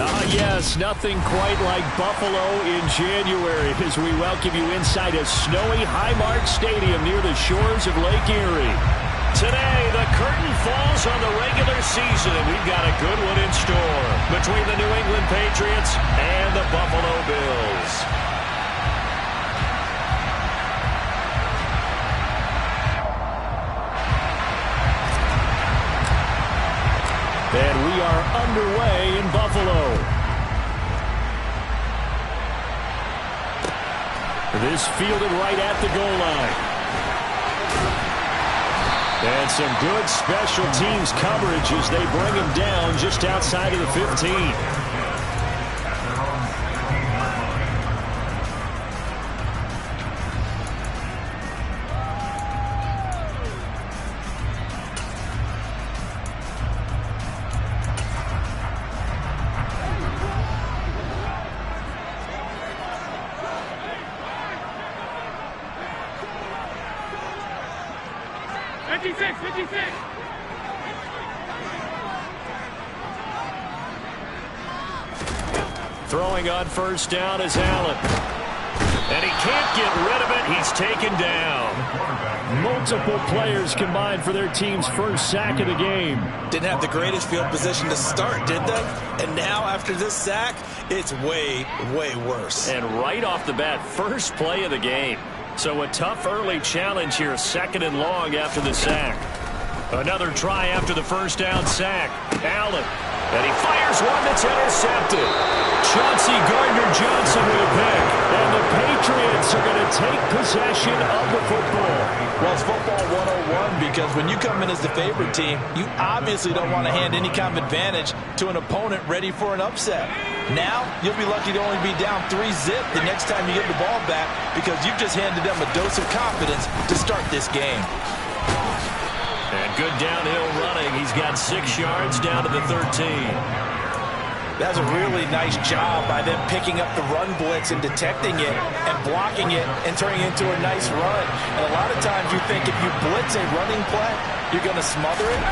Yes, nothing quite like Buffalo in January as we welcome you inside a snowy Highmark Stadium near the shores of Lake Erie. Today, the curtain falls on the regular season, and we've got a good one in store between the New England Patriots and the Buffalo Bills. And we are underway in Buffalo. This fielded right at the goal line. And some good special teams coverage as they bring him down just outside of the 15. Throwing on first down is Allen. And he can't get rid of it. He's taken down. Multiple players combined for their team's first sack of the game. Didn't have the greatest field position to start, did they? And now after this sack, it's way, way worse. And right off the bat, first play of the game. So a tough early challenge here, 2nd and long after the sack. Another try after the first down sack. Allen. And he fires one that's intercepted. Chauncey Gardner-Johnson with a pick. And the Patriots are going to take possession of the football. Well, it's football 101 because when you come in as the favorite team, you obviously don't want to hand any kind of advantage to an opponent ready for an upset. Now, you'll be lucky to only be down 3-zip the next time you get the ball back because you've just handed them a dose of confidence to start this game. And good downhill running. He's got 6 yards down to the 13. That's a really nice job by them picking up the run blitz and detecting it and blocking it and turning it into a nice run. And a lot of times you think if you blitz a running play, you're going to smother it.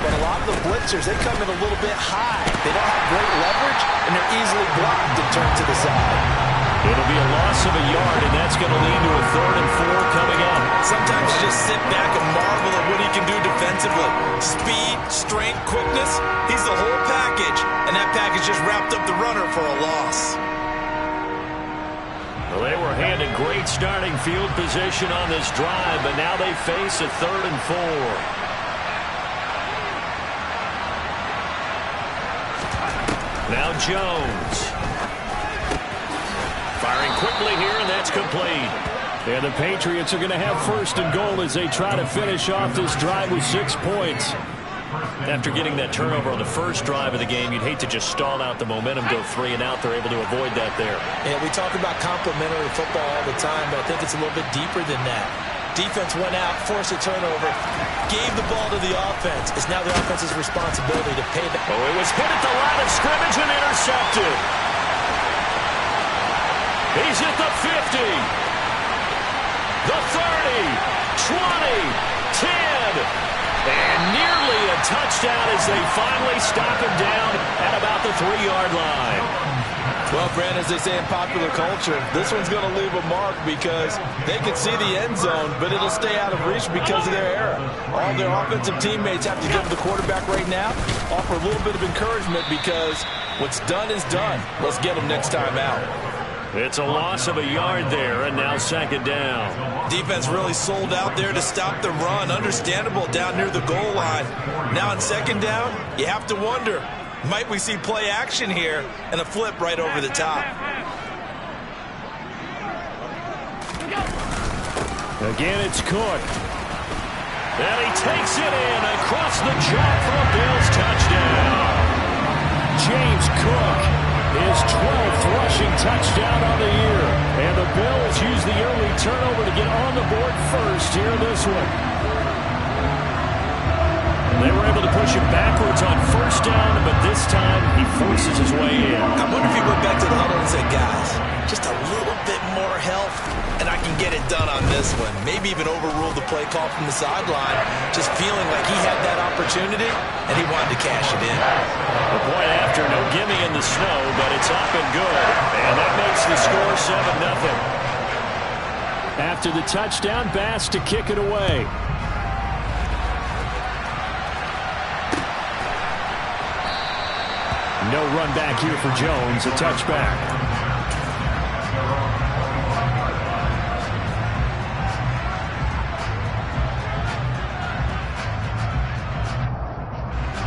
But a lot of the blitzers, they come in a little bit high. They don't have great leverage, and they're easily blocked and turned to the side. It'll be a loss of a yard, and that's going to lead to a 3rd and 4 coming up. Sometimes you just sit back and marvel at what he can do defensively. Speed, strength, quickness, he's the whole package. And that package just wrapped up the runner for a loss. Well, they were handed great starting field position on this drive, but now they face a 3rd and 4. Now Jones. Firing quickly here, and that's complete. And the Patriots are going to have 1st and goal as they try to finish off this drive with 6 points. After getting that turnover on the first drive of the game, you'd hate to just stall out the momentum, go 3 and out. They're able to avoid that there. Yeah, we talk about complementary football all the time, but I think it's a little bit deeper than that. Defense went out, forced a turnover, gave the ball to the offense. It's now the offense's responsibility to pay back. Oh, it was hit at the line of scrimmage and intercepted. He's at the 50, the 30, 20, 10. And nearly a touchdown as they finally stop him down at about the 3-yard line. Well, Brand, as they say in popular culture, this one's going to leave a mark because they can see the end zone, but it'll stay out of reach because of their error. All their offensive teammates have to give the quarterback right now, offer a little bit of encouragement because what's done is done. Let's get them next time out. It's a loss of a yard there, and now 2nd down. Defense really sold out there to stop the run. Understandable down near the goal line. Now on 2nd down, you have to wonder, might we see play action here and a flip right over the top? Again, it's Cook. And he takes it in across the chalk for a Bills touchdown. James Cook, his 12th rushing touchdown on the year. And the Bills use the early turnover to get on the board first here in this one. They were able to push him backwards on 1st down, but this time he forces his way in. I wonder if he went back to the huddle and said, guys, just a little bit more help, and I can get it done on this one. Maybe even overrule the play call from the sideline, just feeling like he had that opportunity, and he wanted to cash it in. The point after, no gimme in the snow, but it's up and good. And that makes the score 7-0. After the touchdown, Bass to kick it away. No run back here for Jones, a touchback.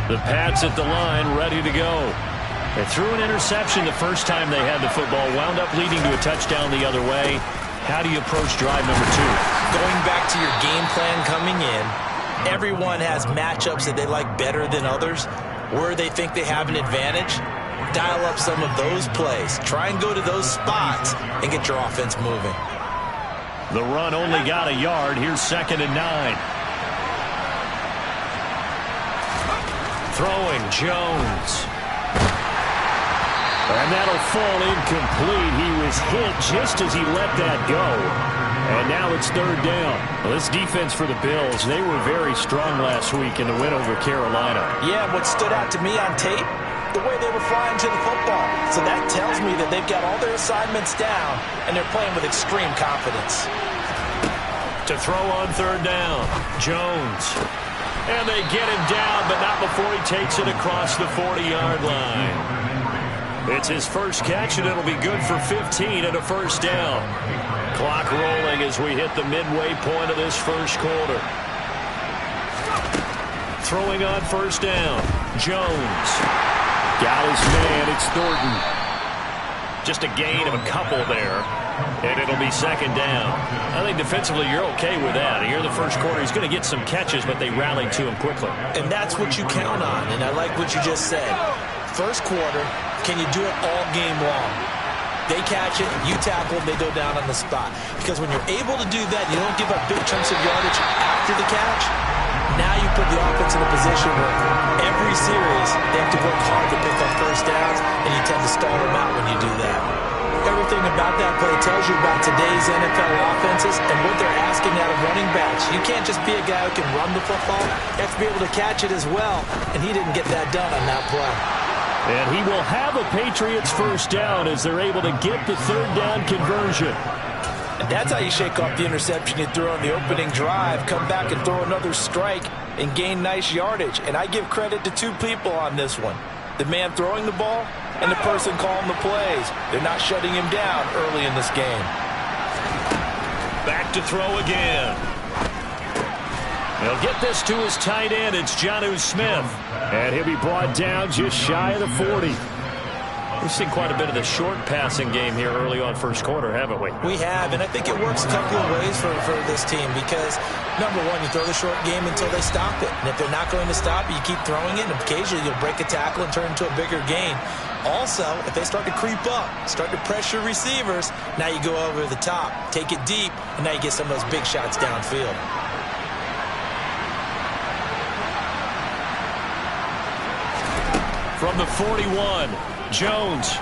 The Pats at the line, ready to go. They threw an interception the first time they had the football, wound up leading to a touchdown the other way. How do you approach drive number 2? Going back to your game plan coming in, everyone has matchups that they like better than others. Where they think they have an advantage, dial up some of those plays. Try and go to those spots and get your offense moving. The run only got a yard. Here's 2nd and 9. Throwing Jones. And that'll fall incomplete. He was hit just as he let that go. And now it's 3rd down. Well, this defense for the Bills, they were very strong last week in the win over Carolina. Yeah, what stood out to me on tape, the way they were flying to the football. So that tells me that they've got all their assignments down, and they're playing with extreme confidence. To throw on 3rd down, Jones. And they get him down, but not before he takes it across the 40-yard line. It's his first catch, and it'll be good for 15 and a 1st down. Clock rolling as we hit the midway point of this first quarter. Throwing on 1st down, Jones. Got his man, it's Thornton. Just a gain of a couple there, and it'll be 2nd down. I think defensively you're okay with that. Here in the first quarter, he's going to get some catches, but they rallied to him quickly. And that's what you count on, and I like what you just said. First quarter, can you do it all game long? They catch it, you tackle them, they go down on the spot. Because when you're able to do that, you don't give up big chunks of yardage after the catch. Now you put the offense in a position where every series they have to work hard to pick up 1st downs, and you tend to stall them out when you do that. Everything about that play tells you about today's NFL offenses and what they're asking out of running backs. You can't just be a guy who can run the football. You have to be able to catch it as well, and he didn't get that done on that play. And he will have a Patriots 1st down as they're able to get the 3rd down conversion. And that's how you shake off the interception you threw on the opening drive. Come back and throw another strike and gain nice yardage. And I give credit to 2 people on this one. The man throwing the ball and the person calling the plays. They're not shutting him down early in this game. Back to throw again. He'll get this to his tight end. It's Jonnu Smith. And he'll be brought down just shy of the 40. We've seen quite a bit of the short passing game here early on first quarter, haven't we? We have, and I think it works a couple of ways for this team because, number one, you throw the short game until they stop it. And if they're not going to stop it, you keep throwing it, and occasionally you'll break a tackle and turn into a bigger gain. Also, if they start to creep up, start to pressure receivers, now you go over the top, take it deep, and now you get some of those big shots downfield. From the 41, Jones.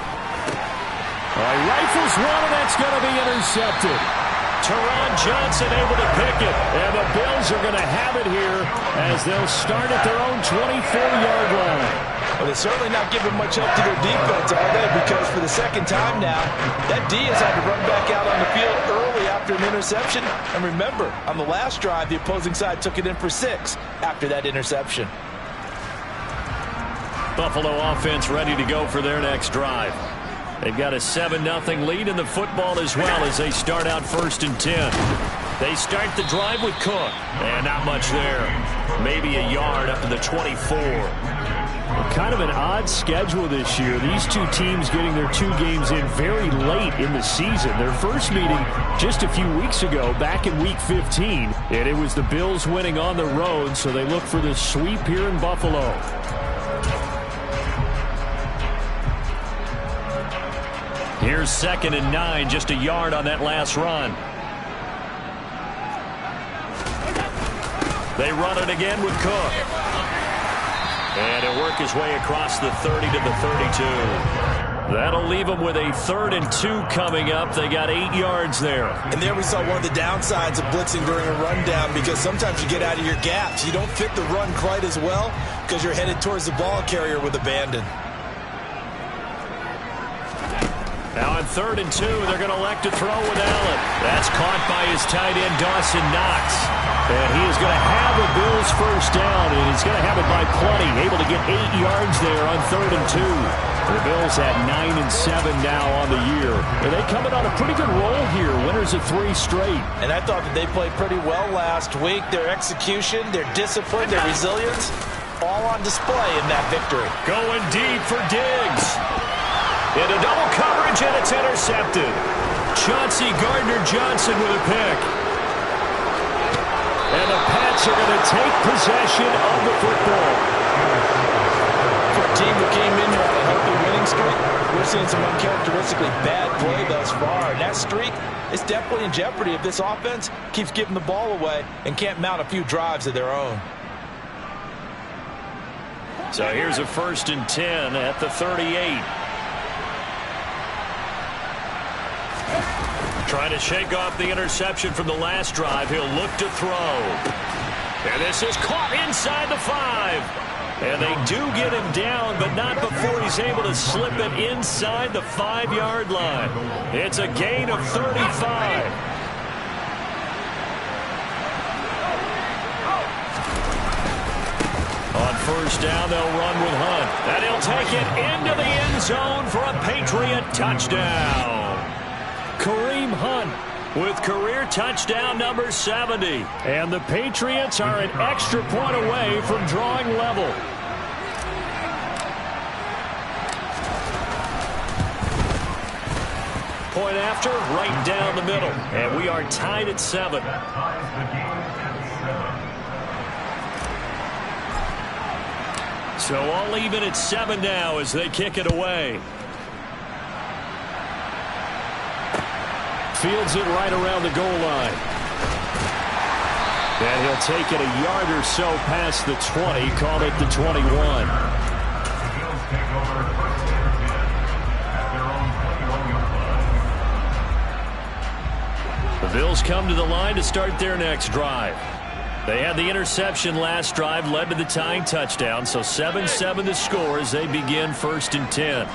Rifles one, and that's going to be intercepted. Teron Johnson able to pick it, and the Bills are going to have it here as they'll start at their own 24-yard line. Well, they're certainly not giving much help to their defense, are they? Because for the 2nd time now, that D has had to run back out on the field early after an interception. And remember, on the last drive, the opposing side took it in for 6 after that interception. Buffalo offense ready to go for their next drive. They've got a 7-0 lead in the football as well as they start out 1st and 10. They start the drive with Cook. And not much there. Maybe a yard up to the 24. Kind of an odd schedule this year. These 2 teams getting their 2 games in very late in the season. Their first meeting just a few weeks ago, back in Week 15. And it was the Bills winning on the road, so they look for the sweep here in Buffalo. Here's 2nd and 9, just a yard on that last run. They run it again with Cook. And he'll work his way across the 30 to the 32. That'll leave them with a 3rd and 2 coming up. They got 8 yards there. And there we saw one of the downsides of blitzing during a rundown because sometimes you get out of your gaps. You don't fit the run quite as well because you're headed towards the ball carrier with abandon. Now on 3rd and 2, they're going to elect to throw with Allen. That's caught by his tight end, Dawson Knox. And he is going to have a Bills first down, and he's going to have it by plenty. Able to get 8 yards there on 3rd and 2. The Bills at 9 and 7 now on the year. And they coming on a pretty good roll here. Winners of 3 straight. And I thought that they played pretty well last week. Their execution, their discipline, their resilience, all on display in that victory. Going deep for Diggs. Into double coverage, and it's intercepted. Chauncey Gardner-Johnson with a pick. And the Pats are going to take possession of the football. For a team that came in here on a healthy winning streak, we're seeing some uncharacteristically bad play thus far. And that streak is definitely in jeopardy if this offense keeps giving the ball away and can't mount a few drives of their own. So here's a 1st and 10 at the 38. Trying to shake off the interception from the last drive. He'll look to throw. And this is caught inside the 5. And they do get him down, but not before he's able to slip it inside the 5-yard line. It's a gain of 35. On 1st down, they'll run with Hunt. And he'll take it into the end zone for a Patriot touchdown. Kareem Hunt with career touchdown number 70. And the Patriots are an extra point away from drawing level. Point after, right down the middle. And we are tied at 7. So all even at 7 now as they kick it away. Fields it right around the goal line. And he'll take it a yard or so past the 20, call it the 21. The Bills come to the line to start their next drive. They had the interception last drive, led to the tying touchdown, so 7-7 the score as they begin 1st and 10.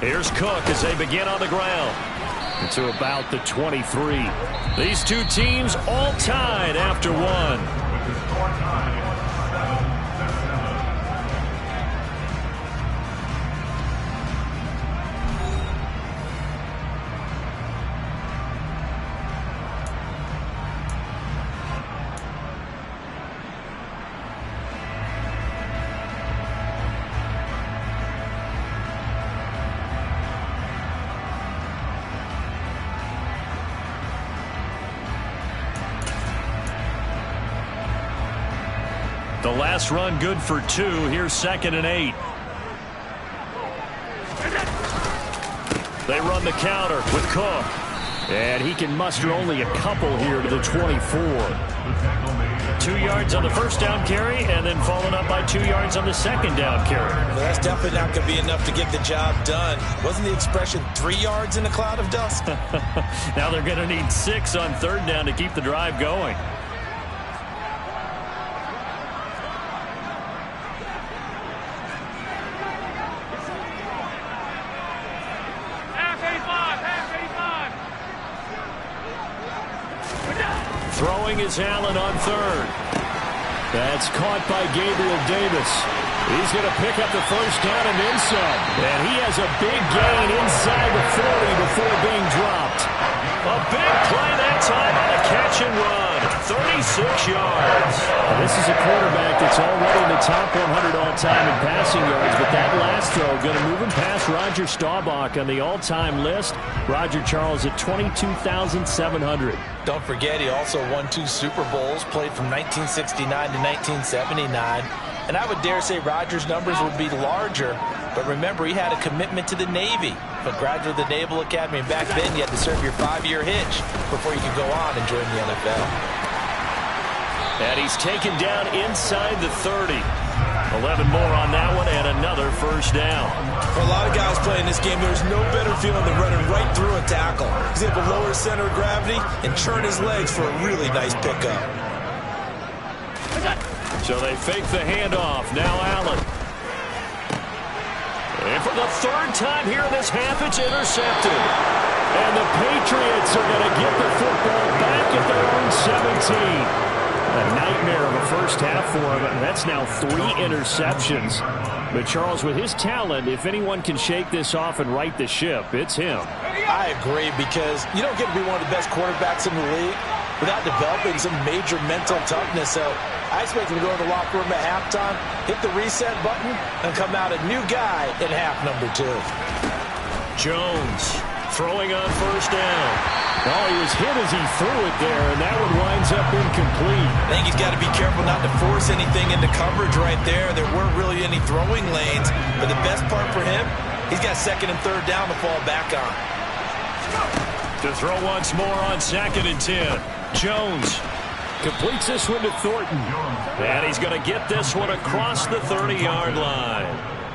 Here's Cook as they begin on the ground. To about the 23. These two teams all tied after 1. The last run good for 2. Here's 2nd and 8. They run the counter with Cook. And he can muster only a couple here to the 24. 2 yards on the 1st down carry and then followed up by 2 yards on the 2nd down carry. Well, that's definitely not going to be enough to get the job done. Wasn't the expression 3 yards in a cloud of dust? Now they're going to need 6 on 3rd down to keep the drive going. Throwing is Allen on 3rd. That's caught by Gabriel Davis. He's going to pick up the 1st down and then some. And he has a big gain inside the 40 before being dropped. A big play that time on a catch and run. 36 yards. Well, this is a quarterback that's already in the top 100 all-time in passing yards, but that last throw going to move him past Roger Staubach on the all-time list. Roger Charles at 22,700. Don't forget, he also won 2 Super Bowls, played from 1969 to 1979. And I would dare say Roger's numbers would be larger, but remember, he had a commitment to the Navy. But graduate of the Naval Academy, and back then you had to serve your 5-year hitch before you could go on and join the NFL. And he's taken down inside the 30. 11 more on that one and another first down. For a lot of guys playing this game, there's no better feeling than running right through a tackle. He's able to lower his center of gravity and turn his legs for a really nice pickup. So they fake the handoff. Now Allen. And for the third time here in this half, it's intercepted. And the Patriots are going to get the football back at their own 17. A nightmare of a first half for him, and that's now 3 interceptions. But Charles, with his talent, if anyone can shake this off and right the ship, it's him. I agree, because you don't get to be one of the best quarterbacks in the league without developing some major mental toughness. So I expect him to go to the locker room at halftime, hit the reset button, and come out a new guy in half number 2. Jones throwing on first down. Oh, he was hit as he threw it there, and that one winds up incomplete. I think he's got to be careful not to force anything into coverage right there. There weren't really any throwing lanes, but the best part for him, he's got second and third down to fall back on. To throw once more on 2nd and 10. Jones completes this one to Thornton. And he's going to get this one across the 30-yard line.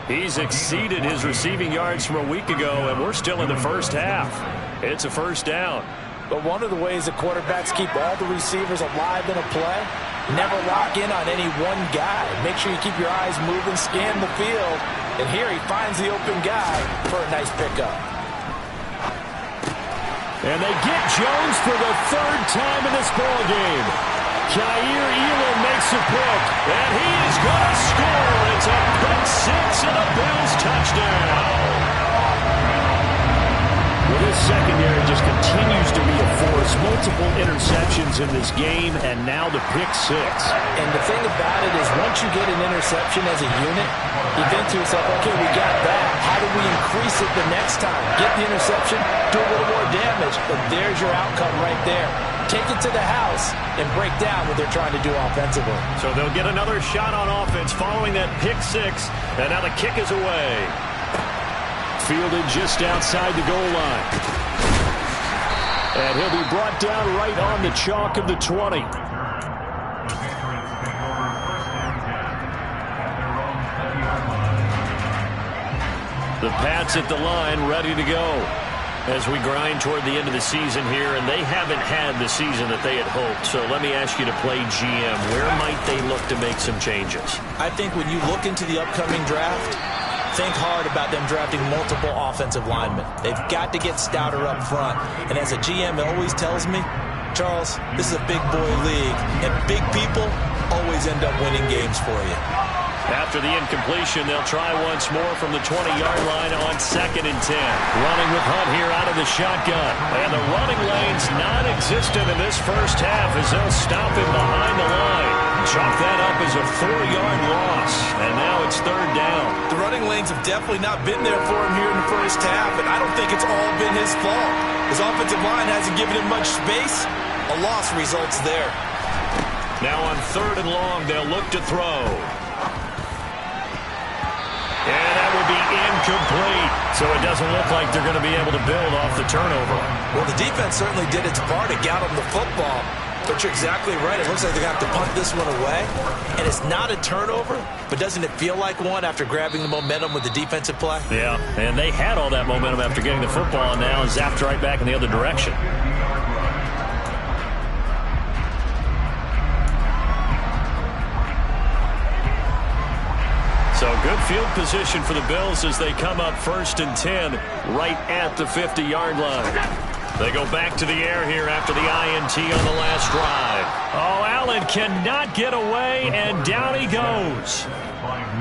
He's exceeded his receiving yards from a week ago, and we're still in the first half. It's a first down. But one of the ways that quarterbacks keep all the receivers alive in a play, never lock in on any one guy. Make sure you keep your eyes moving, scan the field. And here he finds the open guy for a nice pickup. And they get Jones for the 3rd time in this ballgame. Jair Elam makes a pick, and he is going to score. It's a pick 6 and a Bills touchdown. Well, this secondary just continues to be a force. Multiple interceptions in this game, and now the pick 6. And the thing about it is, once you get an interception as a unit, you think to yourself, okay, we got that. How do we increase it the next time? Get the interception, do a little more damage, but there's your outcome right there. Take it to the house and break down what they're trying to do offensively. So they'll get another shot on offense following that pick 6, and now the kick is away. Fielded just outside the goal line. And he'll be brought down right on the chalk of the 20. The Pats at the line, ready to go as we grind toward the end of the season here, and they haven't had the season that they had hoped. So let me ask you to play GM. Where might they look to make some changes? I think when you look into the upcoming draft, think hard about them drafting multiple offensive linemen. They've got to get stouter up front. And as a GM, it always tells me, Charles, this is a big boy league, and big people always end up winning games for you. After the incompletion, they'll try once more from the 20-yard line on 2nd and 10. Running with Hunt here out of the shotgun. And the running lane's non-existent in this first half as they'll stop him behind the line. Chalk that up as a 4-yard loss. And now it's 3rd down. The running lanes have definitely not been there for him here in the first half, and I don't think it's all been his fault. His offensive line hasn't given him much space. A loss results there. Now on 3rd and long, they'll look to throw. And that would be incomplete. So it doesn't look like they're going to be able to build off the turnover. Well, the defense certainly did its part to get them the football. But you're exactly right. It looks like they're going to have to punt this one away. And it's not a turnover, but doesn't it feel like one after grabbing the momentum with the defensive play? Yeah, and they had all that momentum after getting the football, and now zapped right back in the other direction. So good field position for the Bills as they come up 1st and 10 right at the 50-yard line. They go back to the air here after the INT on the last drive. Oh, Allen cannot get away, and down he goes.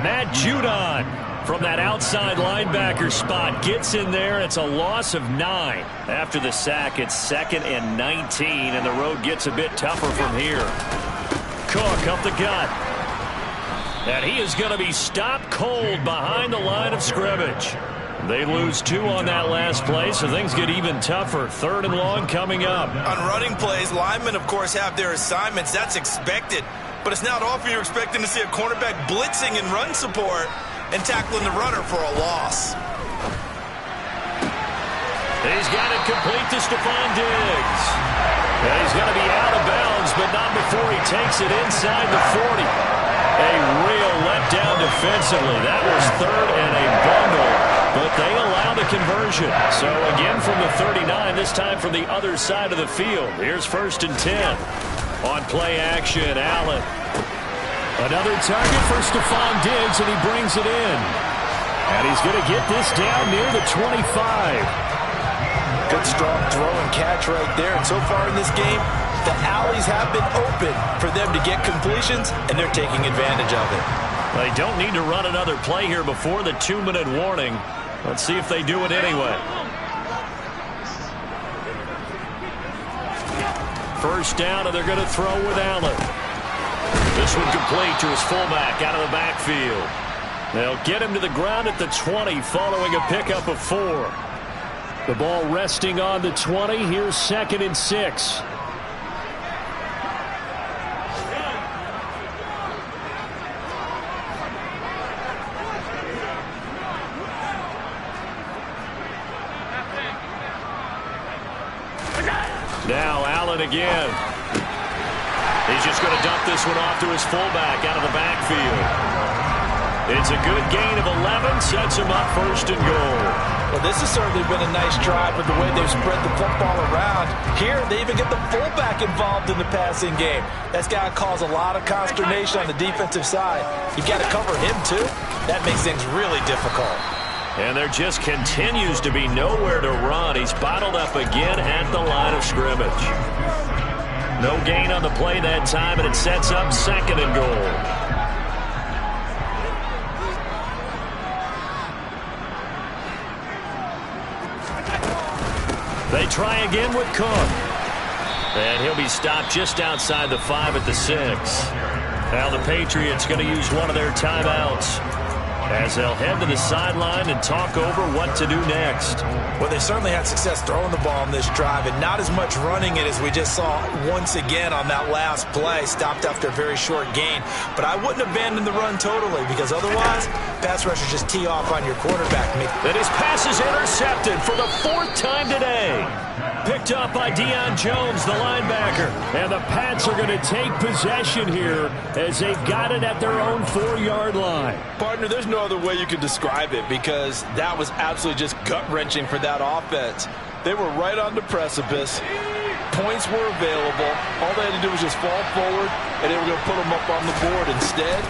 Matt Judon from that outside linebacker spot gets in there. It's a loss of 9. After the sack, it's 2nd and 19, and the road gets a bit tougher from here. Cook up the gut. And he is going to be stopped cold behind the line of scrimmage. They lose 2 on that last play, so things get even tougher. 3rd and long coming up. On running plays, linemen, of course, have their assignments. That's expected. But it's not often you're expecting to see a cornerback blitzing in run support and tackling the runner for a loss. He's got it complete to Stephon Diggs. And he's going to be out of bounds, but not before he takes it inside the 40. A real letdown defensively. That was third and a bundle, but they allow the conversion. So again from the 39, this time from the other side of the field. Here's 1st and 10. On play action, Allen. Another target for Stephon Diggs, and he brings it in. And he's going to get this down near the 25. Good strong throw and catch right there. And so far in this game, the alleys have been open for them to get completions, and they're taking advantage of it. They don't need to run another play here before the 2-minute warning. Let's see if they do it anyway. First down, and they're going to throw with Allen. This one complete to his fullback out of the backfield. They'll get him to the ground at the 20 following a pickup of 4. The ball resting on the 20. Here's 2nd and 6. Now Allen again. He's just going to dump this one off to his fullback out of the backfield. It's a good gain of 11, sets him up 1st and goal. Well, this has certainly been a nice drive with the way they've spread the football around. Here, they even get the fullback involved in the passing game. That's got to cause a lot of consternation on the defensive side. You've got to cover him, too. That makes things really difficult. And there just continues to be nowhere to run. He's bottled up again at the line of scrimmage. No gain on the play that time, and it sets up 2nd and goal. They try again with Cook. And he'll be stopped just outside the 5 at the 6. Now the Patriots going to use one of their timeouts as they'll head to the sideline and talk over what to do next. Well, they certainly had success throwing the ball on this drive and not as much running it as we just saw once again on that last play. Stopped after a very short gain. But I wouldn't abandon the run totally because otherwise, pass rushers just tee off on your quarterback. And his pass is intercepted for the 4th time today. Picked up by Deion Jones, the linebacker. And the Pats are going to take possession here as they've got it at their own 4-yard line. Partner, there's no other way you could describe it because that was absolutely just gut-wrenching for that offense. They were right on the precipice. Points were available. All they had to do was just fall forward, and they were going to put them up on the board. Instead,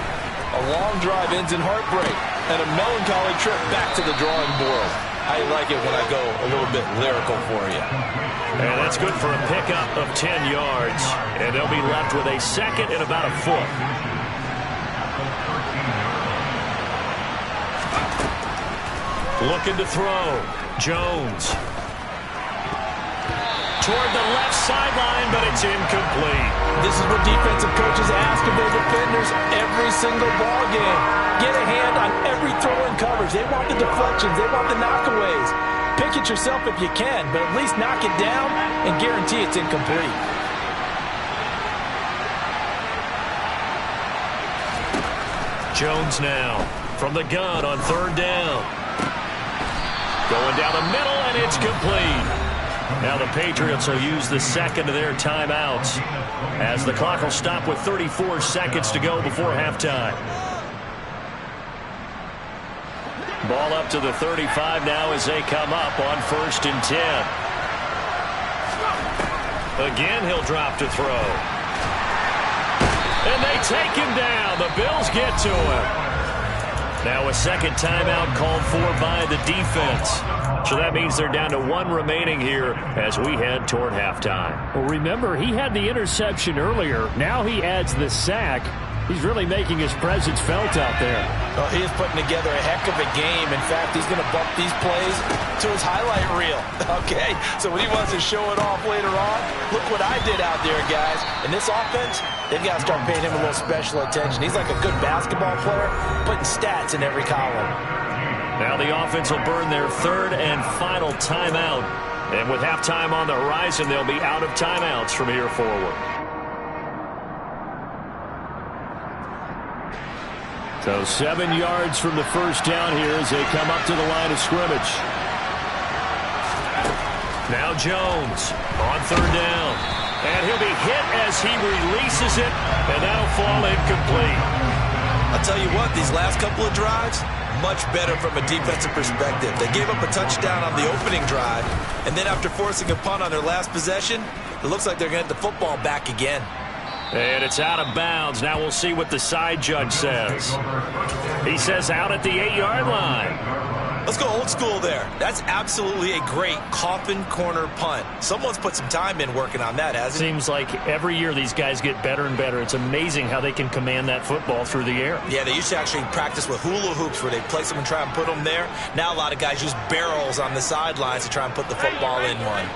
a long drive ends in heartbreak and a melancholy trip back to the drawing board. I like it when I go a little bit lyrical for you. And that's good for a pickup of 10 yards. And they'll be left with a 2nd and about a foot. Looking to throw. Jones. Toward the left sideline, but it's incomplete. This is what defensive coaches ask of their defenders every single ball game. Get a hand on every throw and coverage. They want the deflections. They want the knockaways. Pick it yourself if you can, but at least knock it down and guarantee it's incomplete. Jones now from the gun on 3rd down. Going down the middle, and it's complete. Now the Patriots will use the 2nd of their timeouts as the clock will stop with 34 seconds to go before halftime. Ball up to the 35 now as they come up on 1st and 10. Again, he'll drop to throw. And they take him down. The Bills get to him. Now a 2nd timeout called for by the defense. So that means they're down to 1 remaining here as we head toward halftime. Well, remember, he had the interception earlier. Now he adds the sack. He's really making his presence felt out there. Oh, he is putting together a heck of a game. In fact, he's going to bump these plays to his highlight reel. Okay, so when he wants to show it off later on, look what I did out there, guys. In this offense, they've got to start paying him a little special attention. He's like a good basketball player, putting stats in every column. Now the offense will burn their 3rd and final timeout. And with halftime on the horizon, they'll be out of timeouts from here forward. So 7 yards from the 1st down here as they come up to the line of scrimmage. Now Jones on 3rd down. And he'll be hit as he releases it, and that'll fall incomplete. I'll tell you what, these last couple of drives, much better from a defensive perspective. They gave up a touchdown on the opening drive, and then after forcing a punt on their last possession, it looks like they're going to get the football back again. And it's out of bounds. Now we'll see what the side judge says. He says out at the 8-yard line. Let's go old school there. That's absolutely a great coffin corner punt. Someone's put some time in working on that, hasn't it? Seems like every year these guys get better and better. It's amazing how they can command that football through the air. Yeah, they used to actually practice with hula hoops where they place them and try and put them there. Now a lot of guys use barrels on the sidelines to try and put the football in one.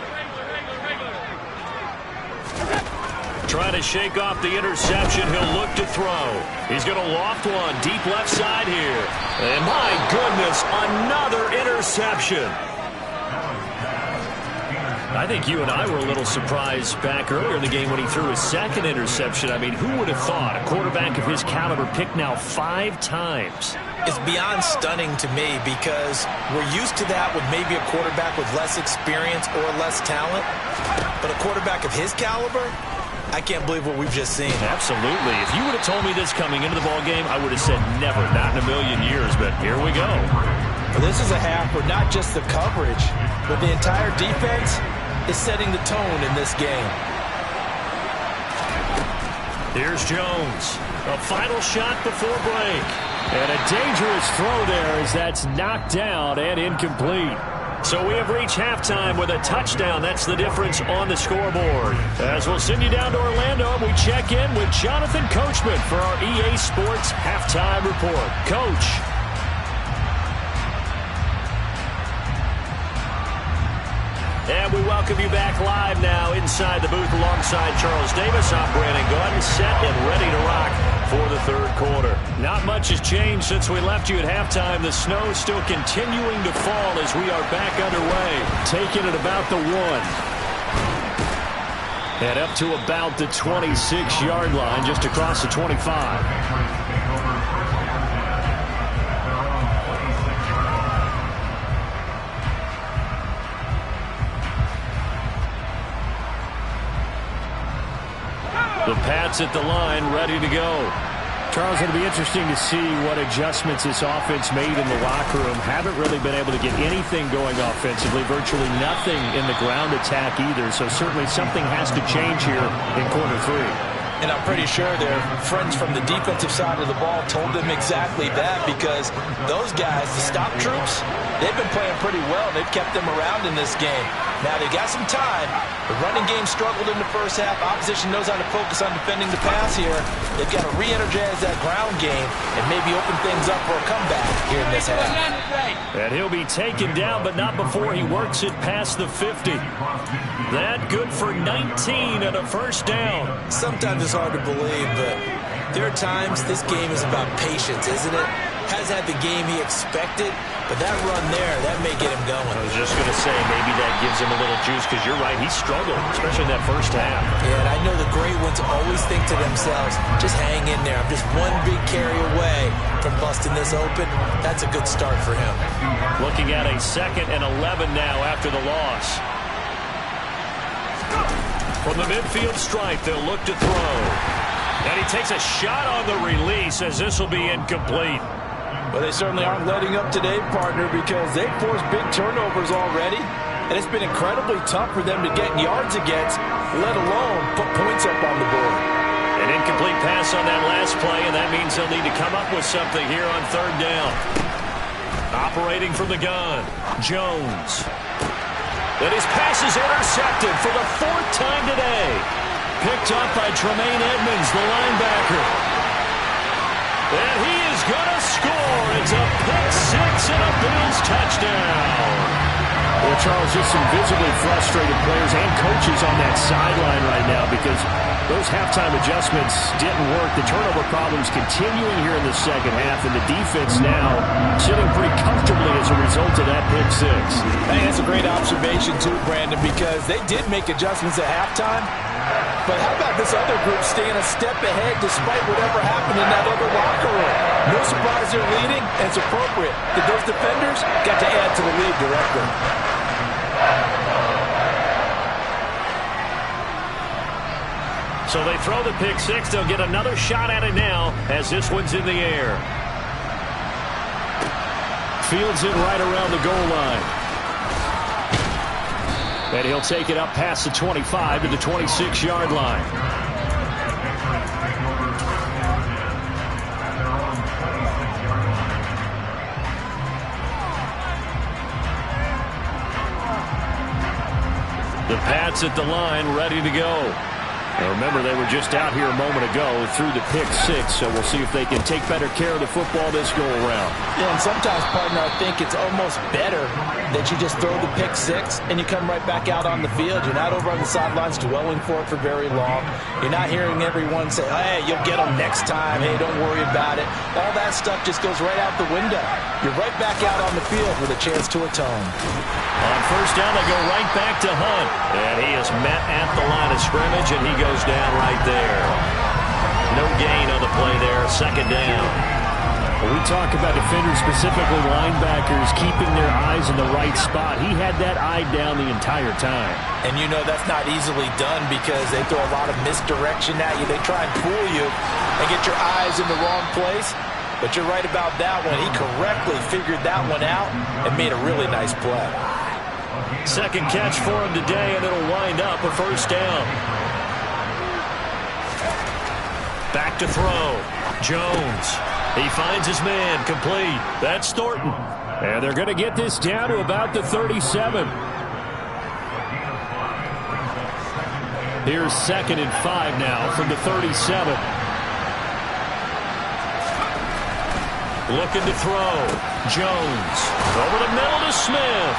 Trying to shake off the interception. He'll look to throw. He's going to loft one deep left side here. And my goodness, another interception. I think you and I were a little surprised back earlier in the game when he threw his second interception. I mean, who would have thought a quarterback of his caliber picked now 5 times? It's beyond stunning to me because we're used to that with maybe a quarterback with less experience or less talent. But a quarterback of his caliber, I can't believe what we've just seen. Absolutely. If you would have told me this coming into the ball game, I would have said never, not in a million years. But here we go. Well, this is a half where not just the coverage, but the entire defense is setting the tone in this game. Here's Jones. A final shot before break. And a dangerous throw there as that's knocked down and incomplete. So we have reached halftime with a touchdown. That's the difference on the scoreboard. As we'll send you down to Orlando, we check in with Jonathan Coachman for our EA Sports Halftime Report. Coach. And we welcome you back live now inside the booth alongside Charles Davis. I'm Brandon Gordon, set and ready to rock for the third quarter. Not much has changed since we left you at halftime. The snow is still continuing to fall as we are back underway. Taking it about the 1. And up to about the 26-yard line, just across the 25. The Pats at the line, ready to go. Charles, it'll be interesting to see what adjustments this offense made in the locker room. Haven't really been able to get anything going offensively, virtually nothing in the ground attack either. So certainly something has to change here in quarter 3. And I'm pretty sure their friends from the defensive side of the ball told them exactly that, because those guys, the stop troops, they've been playing pretty well. They've kept them around in this game. Now, they've got some time. The running game struggled in the first half. Opposition knows how to focus on defending the pass here. They've got to re-energize that ground game and maybe open things up for a comeback here in this half. And he'll be taken down, but not before he works it past the 50. That good for 19 and a first down. Sometimes it's hard to believe, but there are times this game is about patience, isn't it? Has had the game he expected, but that run there, that may get him going. I was just going to say, maybe that gives him a little juice, because you're right, he struggled, especially in that first half. Yeah, and I know the great ones always think to themselves, just hang in there. I'm just one big carry away from busting this open. That's a good start for him. Looking at a 2nd and 11 now after the loss. From the midfield stripe, they'll look to throw. And he takes a shot on the release as this will be incomplete. Well, they certainly aren't letting up today, partner, because they've forced big turnovers already. And it's been incredibly tough for them to get yards against, let alone put points up on the board. An incomplete pass on that last play, and that means they'll need to come up with something here on 3rd down. Operating from the gun, Jones. And his pass is intercepted for the 4th time today. Picked up by Tremaine Edmonds, the linebacker. And he is going to score. It's a pick 6 and a Bills touchdown. Well, Charles, just some visibly frustrated players and coaches on that sideline right now, because those halftime adjustments didn't work. The turnover problems continuing here in the second half, and the defense now sitting pretty comfortably as a result of that pick 6. Hey, that's a great observation too, Brandon, because they did make adjustments at halftime. But how about this other group staying a step ahead despite whatever happened in that other locker room? No surprise they're leading, and it's appropriate that those defenders got to add to the lead directly. So they throw the pick six. They'll get another shot at it now as this one's in the air. Fields it right around the goal line. And he'll take it up past the 25 to the 26-yard line. The Pats at the line, ready to go. Now remember, they were just out here a moment ago through the pick six, so we'll see if they can take better care of the football this go-around. Yeah, and sometimes, partner, I think it's almost better that you just throw the pick six and you come right back out on the field. You're not over on the sidelines dwelling for it for very long. You're not hearing everyone say, hey, you'll get them next time. Hey, don't worry about it. All that stuff just goes right out the window. You're right back out on the field with a chance to atone. On first down, they go right back to Hunt. And he is met at the line of scrimmage, and he goes down right there. No gain on the play there. Second down. When we talk about defenders, specifically linebackers, keeping their eyes in the right spot, he had that eye down the entire time. And you know that's not easily done because they throw a lot of misdirection at you. They try and fool you and get your eyes in the wrong place. But you're right about that one. He correctly figured that one out and made a really nice play. Second catch for him today, and it'll wind up a first down. Back to throw. Jones. He finds his man. Complete. That's Thornton. And they're going to get this down to about the 37. Here's 2nd and 5 now from the 37. Looking to throw. Jones. Over the middle to Smith.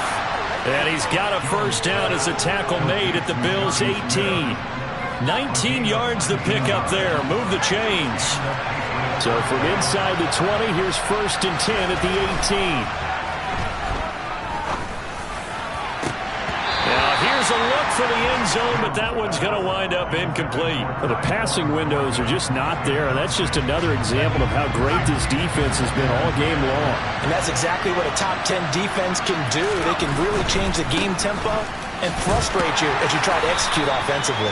And he's got a first down as the tackle made at the Bills' 18. 19 yards the pick up there. Move the chains. So from inside the 20, here's 1st and 10 at the 18. Now here's a look for the end zone, but that one's going to wind up incomplete. Well, the passing windows are just not there, and that's just another example of how great this defense has been all game long. And that's exactly what a top 10 defense can do. They can really change the game tempo and frustrate you as you try to execute offensively.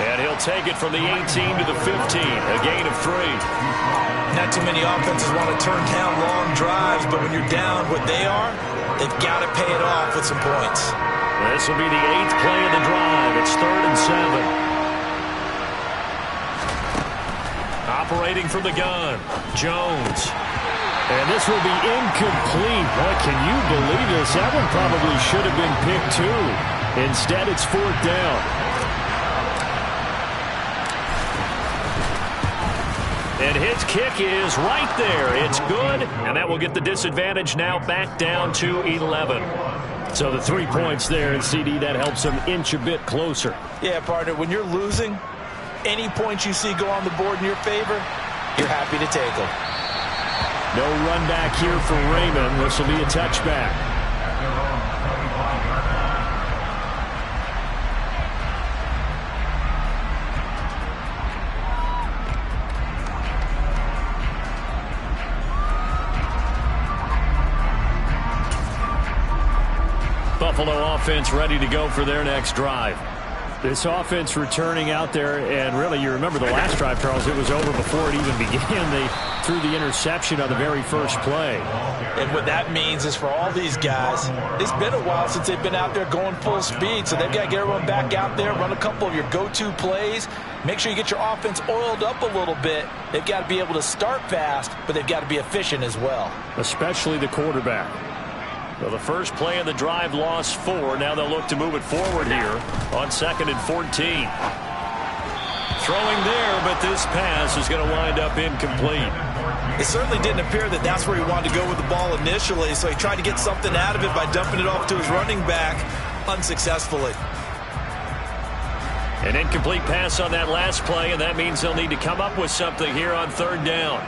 And he'll take it from the 18 to the 15, a gain of 3. Not too many offenses want to turn down long drives, but when you're down what they are, they've got to pay it off with some points. This will be the 8th play of the drive. It's 3rd and 7. Operating from the gun, Jones. And this will be incomplete. Boy, can you believe this? That one probably should have been picked too. Instead, it's 4th down. And his kick is right there. It's good, and that will get the disadvantage now back down to 11. So the 3 points there, and CD, that helps them inch a bit closer. Yeah, partner, when you're losing, any points you see go on the board in your favor, you're happy to take them. No run back here for Raymond. This will be a touchback. Buffalo offense ready to go for their next drive. This offense returning out there, and really, you remember the last drive, Charles, it was over before it even began. They threw the interception on the very first play. And what that means is for all these guys, it's been a while since they've been out there going full speed, so they've got to get everyone back out there, run a couple of your go-to plays, make sure you get your offense oiled up a little bit. They've got to be able to start fast, but they've got to be efficient as well. Especially the quarterback. Well, the first play of the drive lost 4. Now they'll look to move it forward here on 2nd and 14. Throwing there, but this pass is going to wind up incomplete. It certainly didn't appear that that's where he wanted to go with the ball initially, so he tried to get something out of it by dumping it off to his running back unsuccessfully. An incomplete pass on that last play, and that means they'll need to come up with something here on 3rd down.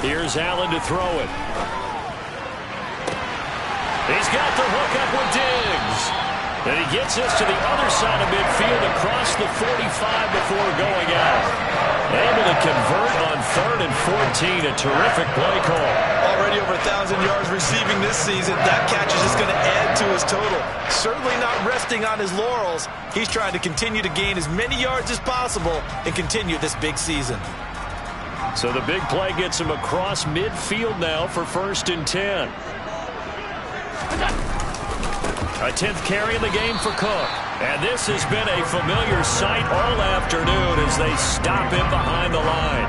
Here's Allen to throw it. He's got the hook up with Diggs. And he gets this to the other side of midfield across the 45 before going out. Able to convert on 3rd and 14. A terrific play call. Already over 1,000 yards receiving this season. That catch is just going to add to his total. Certainly not resting on his laurels. He's trying to continue to gain as many yards as possible and continue this big season. So the big play gets him across midfield now for 1st and 10. A 10th carry in the game for Cook. And this has been a familiar sight all afternoon as they stop him behind the line.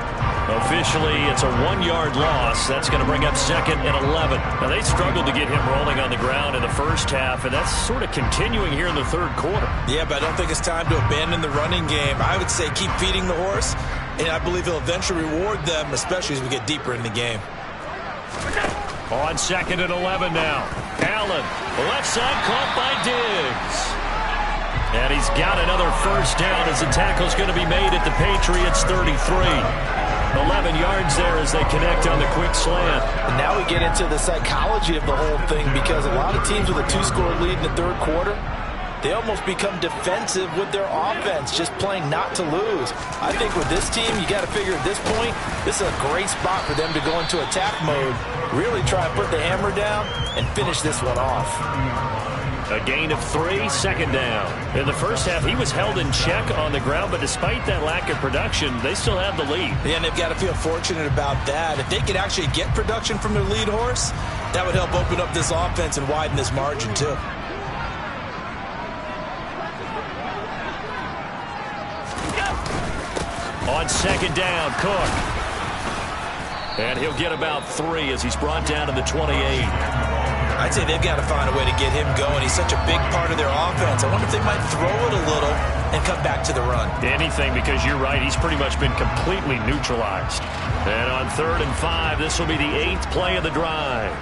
Officially, it's a 1-yard loss. That's going to bring up 2nd and 11. Now, they struggled to get him rolling on the ground in the first half, and that's sort of continuing here in the 3rd quarter. Yeah, but I don't think it's time to abandon the running game. I would say keep feeding the horse, and I believe he'll eventually reward them, especially as we get deeper in the game. On 2nd and 11 now. Allen, left side caught by Diggs. And he's got another first down as the tackle's going to be made at the Patriots' 33. 11 yards there as they connect on the quick slant. And now we get into the psychology of the whole thing, because a lot of teams with a 2-score lead in the 3rd quarter, they almost become defensive with their offense, just playing not to lose. I think with this team, you got to figure at this point, this is a great spot for them to go into attack mode, really try and put the hammer down and finish this one off. A gain of 3, 2nd down. In the first half, he was held in check on the ground, but despite that lack of production, they still have the lead. Yeah, and they've got to feel fortunate about that. If they could actually get production from their lead horse, that would help open up this offense and widen this margin too. On 2nd down, Cook. And he'll get about 3 as he's brought down to the 28. I'd say they've got to find a way to get him going. He's such a big part of their offense. I wonder if they might throw it a little and come back to the run. Anything, because you're right, he's pretty much been completely neutralized. And on 3rd and 5, this will be the 8th play of the drive.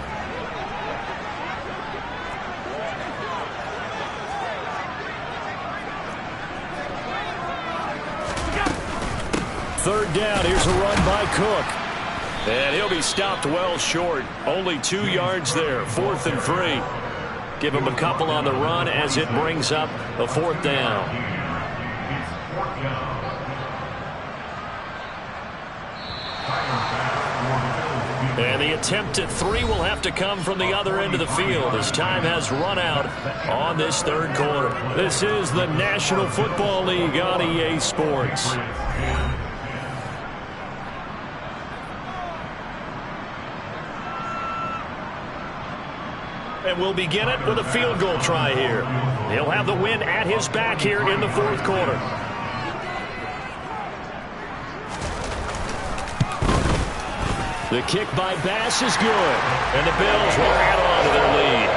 Third down, here's a run by Cook. And he'll be stopped well short. Only 2 yards there, 4th and 3. Give him a couple on the run as it brings up a 4th down. And the attempt at 3 will have to come from the other end of the field as time has run out on this 3rd quarter. This is the National Football League on EA Sports. And we'll begin it with a field goal try here. He'll have the win at his back here in the 4th quarter. The kick by Bass is good. And the Bills will add on to their lead.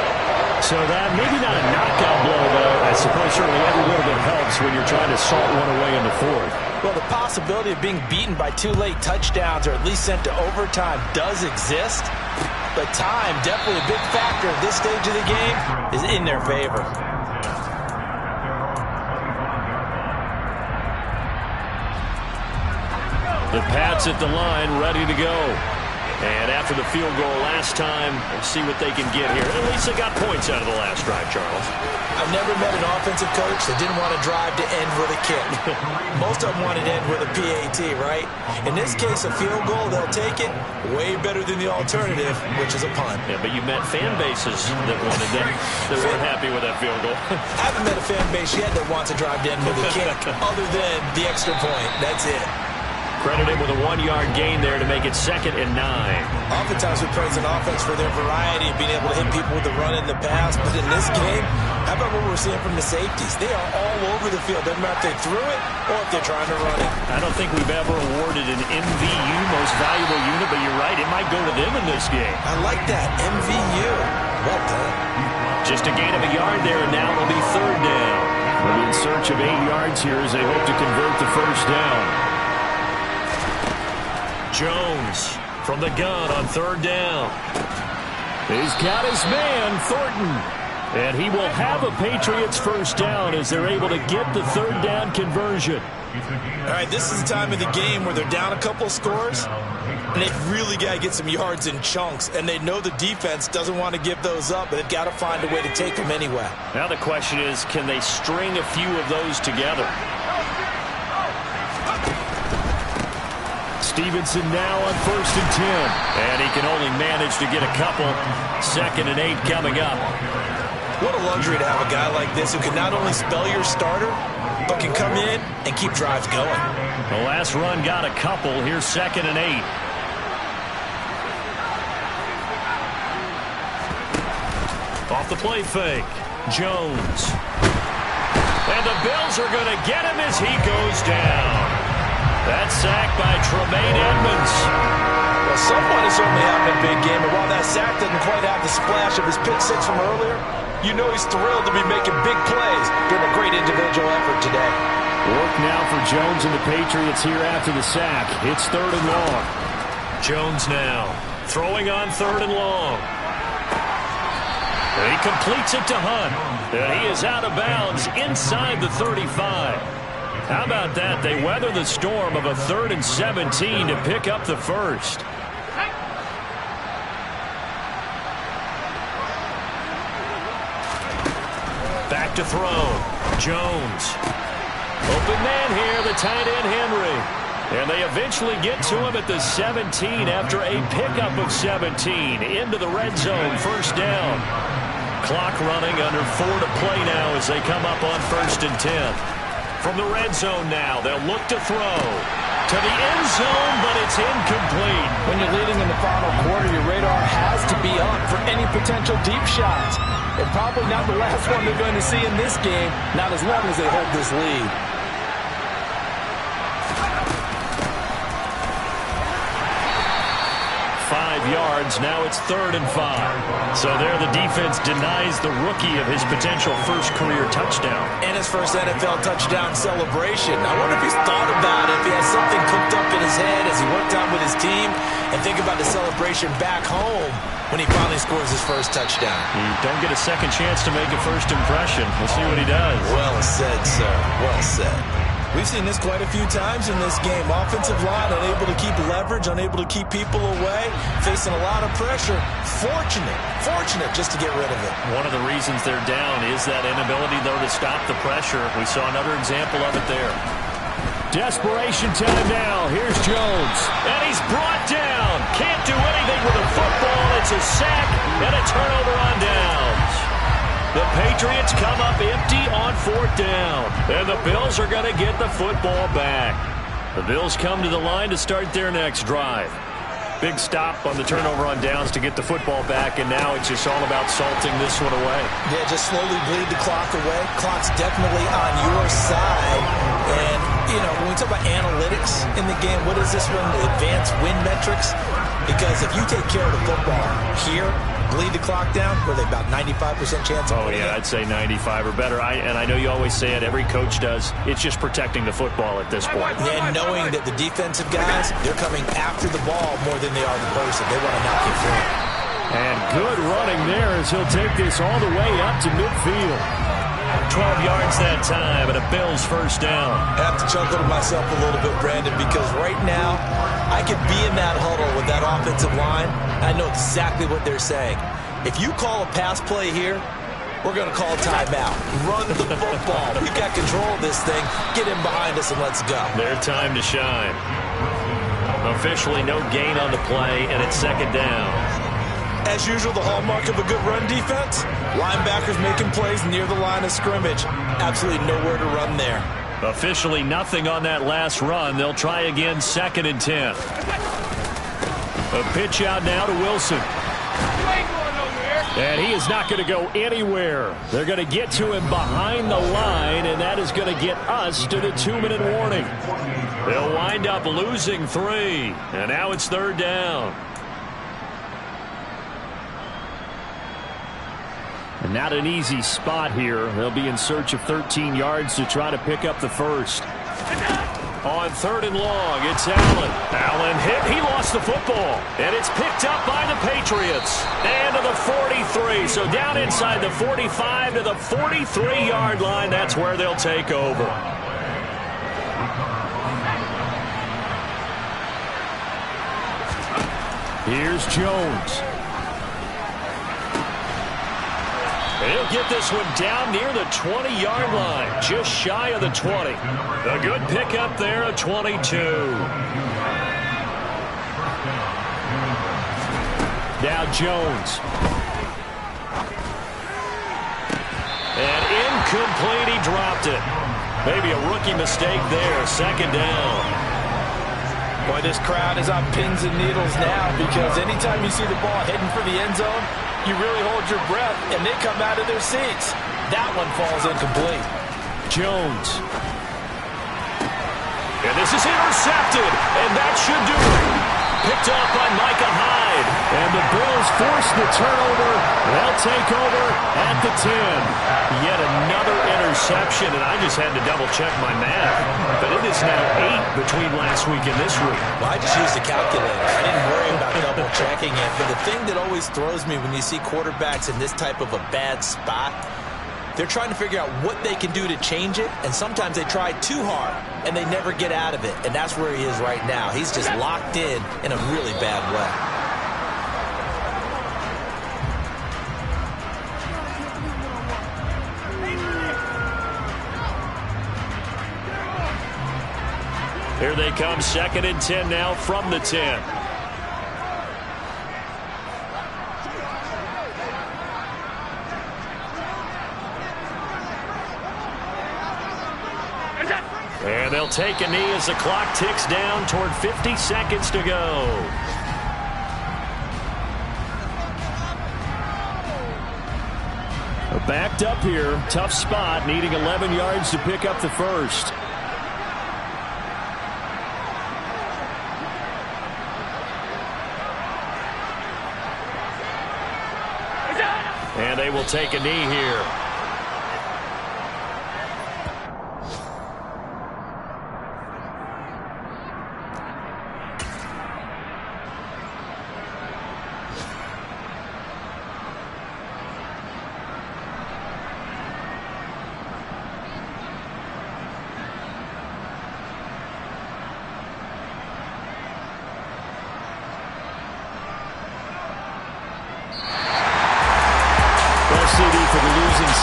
So that maybe not a knockout blow, but I suppose certainly every little bit helps when you're trying to salt one away in the 4th. Well, the possibility of being beaten by 2 late touchdowns or at least sent to overtime does exist. But time, definitely a big factor at this stage of the game, is in their favor. The Pats at the line, ready to go. And after the field goal last time, we'll see what they can get here. At least they got points out of the last drive, Charles. I've never met an offensive coach that didn't want to drive to end with a kick. Most of them wanted to end with a PAT, right? In this case, a field goal, they'll take it. Way better than the alternative, which is a punt. Yeah, but you met fan bases that wanted that. They weren't happy with that field goal. I haven't met a fan base yet that wants to drive to end with a kick, other than the extra point. That's it. Credit him with a 1-yard gain there to make it 2nd and 9. Oftentimes we praise an offense for their variety of being able to hit people with the run in the pass, but in this game, how about what we're seeing from the safeties? They are all over the field. Doesn't matter if they threw it or if they're trying to run it. I don't think we've ever awarded an MVU, most valuable unit, but you're right, it might go to them in this game. I like that, MVU. Well done. Just a gain of a yard there, and now it'll be 3rd down. We'll be in search of 8 yards here as they hope to convert the first down. Jones from the gun on 3rd down. He's got his man, Thornton. And he will have a Patriots first down as they're able to get the third down conversion. All right, this is the time of the game where they're down a couple of scores, and they've really got to get some yards in chunks, and they know the defense doesn't want to give those up, but they've got to find a way to take them anyway. Now the question is, can they string a few of those together? Stevenson now on 1st and 10. And he can only manage to get a couple. 2nd and 8 coming up. What a luxury to have a guy like this who can not only spell your starter, but can come in and keep drives going. The last run got a couple. Here's 2nd and 8. Off the play fake. Jones. And the Bills are going to get him as he goes down. That sack by Tremaine Edmonds. Well, someone is certainly having a big game, and while that sack doesn't quite have the splash of his pick six from earlier, you know he's thrilled to be making big plays, doing a great individual effort today. Work now for Jones and the Patriots here after the sack. It's 3rd and long. Jones now throwing on 3rd and long. And he completes it to Hunt. And he is out of bounds inside the 35. How about that? They weather the storm of a 3rd and 17 to pick up the first. Back to throw. Jones. Open man here, the tight end Henry. And they eventually get to him at the 17 after a pickup of 17 into the red zone. First down. Clock running, under 4 to play now as they come up on 1st and 10. From the red zone now, they'll look to throw to the end zone, but it's incomplete. When you're leading in the final quarter, your radar has to be up for any potential deep shots. And probably not the last one they're going to see in this game, not as long as they hold this lead. Yards. Now it's 3rd and 5. So there the defense denies the rookie of his potential first career touchdown. And his first NFL touchdown celebration. I wonder if he's thought about it, if he has something cooked up in his head as he worked out with his team, and think about the celebration back home when he finally scores his first touchdown. You don't get a second chance to make a first impression. We'll see what he does. Well said, sir. Well said. We've seen this quite a few times in this game. Offensive line unable to keep leverage, unable to keep people away, facing a lot of pressure. Fortunate just to get rid of it. One of the reasons they're down is that inability, though, to stop the pressure. We saw another example of it there. Desperation time now. Here's Jones. And he's brought down. Can't do anything with a football. It's a sack and a turnover on downs. The Patriots come up empty on 4th down. And the Bills are going to get the football back. The Bills come to the line to start their next drive. Big stop on the turnover on downs to get the football back, and now it's just all about salting this one away. Yeah, just slowly bleed the clock away. Clock's definitely on your side. And, you know, when we talk about analytics in the game, what is this one? Advanced win metrics? Because if you take care of the football here, bleed the clock down, were they about 95% chance of winning? I'd say 95 or better. And I know you always say it, every coach does. It's just protecting the football at this point. And knowing that the defensive guys, they're coming after the ball more than they are the person. They want to knock it free. And good running there as he'll take this all the way up to midfield. 12 yards that time and a Bills first down. I have to chuckle to myself a little bit, Brandon, because right now I could be in that huddle with that offensive line. I know exactly what they're saying. If you call a pass play here, we're going to call a timeout. Run the football. We've got control of this thing. Get in behind us and let's go. Their time to shine. Officially no gain on the play, and it's 2nd down. As usual, the hallmark of a good run defense, linebackers making plays near the line of scrimmage. Absolutely nowhere to run there. Officially nothing on that last run. They'll try again, 2nd and 10. A pitch out now to Wilson. And he is not going to go anywhere. They're going to get to him behind the line, and that is going to get us to the 2-minute warning. They'll wind up losing 3, and now it's 3rd down. And not an easy spot here. They'll be in search of 13 yards to try to pick up the first. On 3rd and long, it's Allen. Allen hit. He lost the football. And it's picked up by the Patriots. And to the 43. So down inside the 45 to the 43-yard line. That's where they'll take over. Here's Jones. He'll get this one down near the 20-yard line, just shy of the 20. A good pickup there at 22. Now Jones. And incomplete, he dropped it. Maybe a rookie mistake there, 2nd down. Boy, this crowd is on pins and needles now because anytime you see the ball heading for the end zone, you really hold your breath, and they come out of their seats. That one falls incomplete. Jones. And this is intercepted, and that should do it. Picked off by Micah Hyde. And the Bills force the turnover. They'll take over at the 10. Yet another interception, and I just had to double-check my math. But it is now 8 between last week and this week. Well, I just used a calculator. I didn't worry about double-checking it. But the thing that always throws me when you see quarterbacks in this type of a bad spot, they're trying to figure out what they can do to change it, and sometimes they try too hard, and they never get out of it, and that's where he is right now. He's just locked in a really bad way. Here they come, 2nd and 10 now from the 10. And they'll take a knee as the clock ticks down toward 50 seconds to go. Backed up here, tough spot, needing 11 yards to pick up the first. And they will take a knee here. CD for the losing